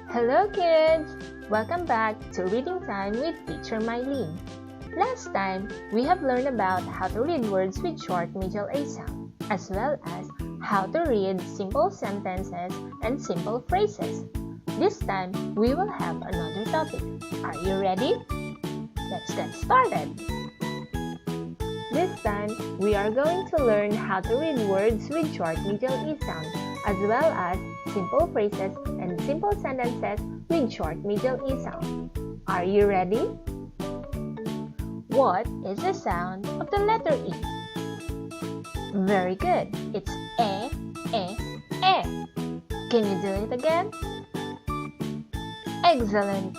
Hello kids! Welcome back to Reading Time with Teacher Mylene. Last time, we have learned about how to read words with short medial A sound, as well as how to read simple sentences and simple phrases. This time, we will have another topic. Are you ready? Let's get started! This time, we are going to learn how to read words with short medial E sound, as well as simple phrases and simple sentences with short medial E sound. Are you ready? What is the sound of the letter E? Very good. It's E, E, E. Can you do it again? Excellent.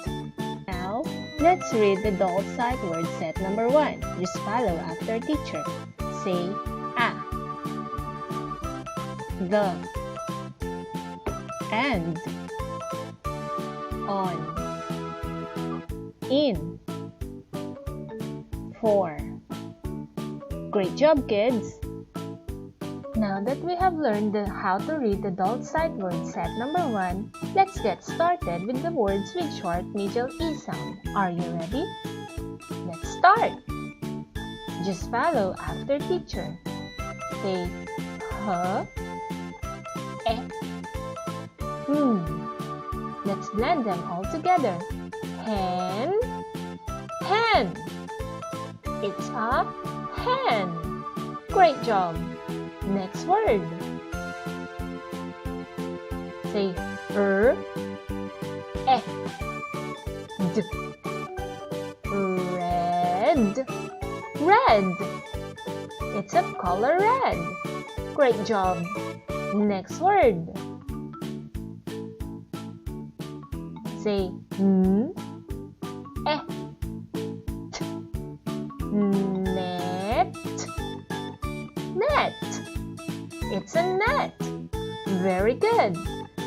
Now, let's read the adult sight word set number 1. Just follow after teacher. Say a, the, and, on, in, for. Great job, kids! Now that we have learned how to read the adult sight word set number 1, let's get started with the words with short medial E sound. Are you ready? Let's start! Just follow after teacher. Say h, e, Let's blend them all together. Hen, hen. It's a hen. Great job. Next word. Say e, d. Red, red. It's a color red. Great job. Next word. Say e, t. Net, net. It's a net. Very good.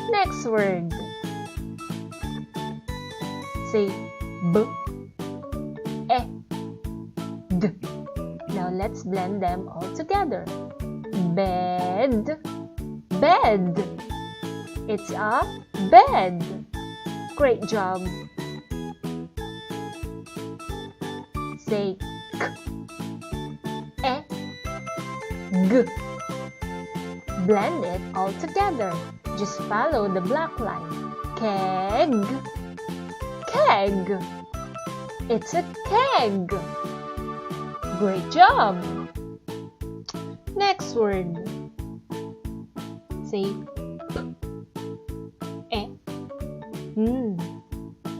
Next word. Say b, e, d. Now let's blend them all together. Bed, bed. It's a bed. Great job. Say k, e, g. Blend it all together. Just follow the black line. Keg, keg. It's a keg. Great job. Next word. Say p, e.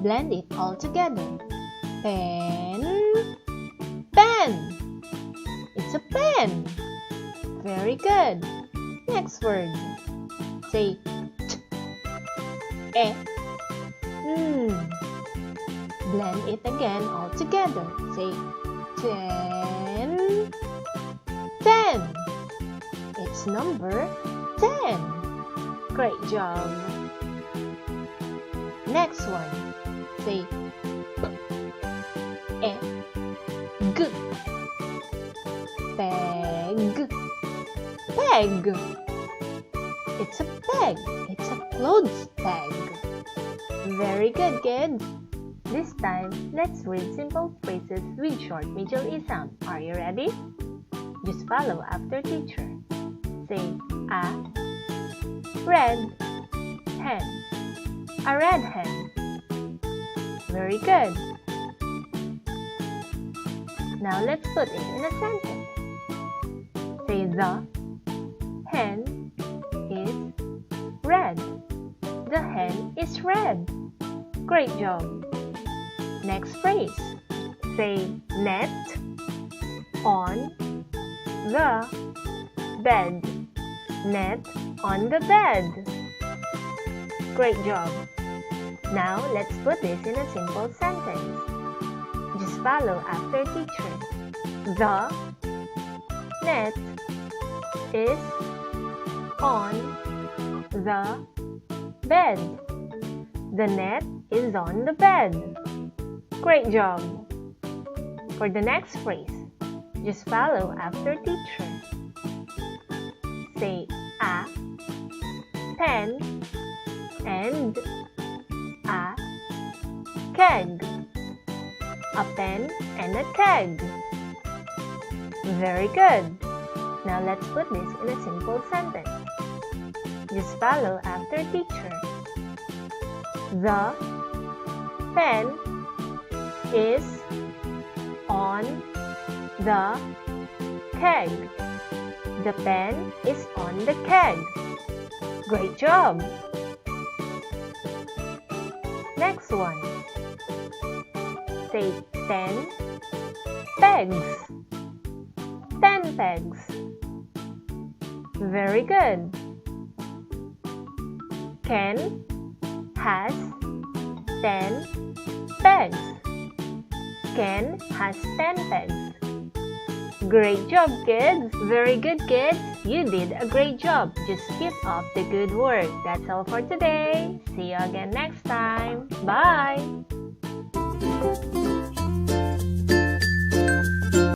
Blend it all together. Pen, pen. It's a pen. Very good. Next word. Say t, e. Blend it again all together. Say ten, ten. It's number 10. Great job. Next one. Say p, e, g. Peg, peg. It's a peg. It's a clothes peg. Very good, kids. This time, let's read simple phrases with short medial E sound. Are you ready? Just follow after teacher. Say a red hen. A red hen. Very good. Now let's put it in a sentence. Say the hen is red. The hen is red. Great job. Next phrase. Say net on the bed. Net on the bed. Great job. Now let's put this in a simple sentence. Just follow after teacher. The net is on the bed. The net is on the bed. Great job. For the next phrase, just follow after teacher. Say a pen and keg. A pen and a keg. Very good. Now let's put this in a simple sentence. Just follow after teacher. The pen is on the keg. The pen is on the keg. Great job! Next one. Say 10 pegs. 10 pegs. Very good. Ken has 10 pegs. Ken has 10 pegs. Great job, kids! Very good, kids! You did a great job! Just keep up the good work. That's all for today. See you again next time. Bye!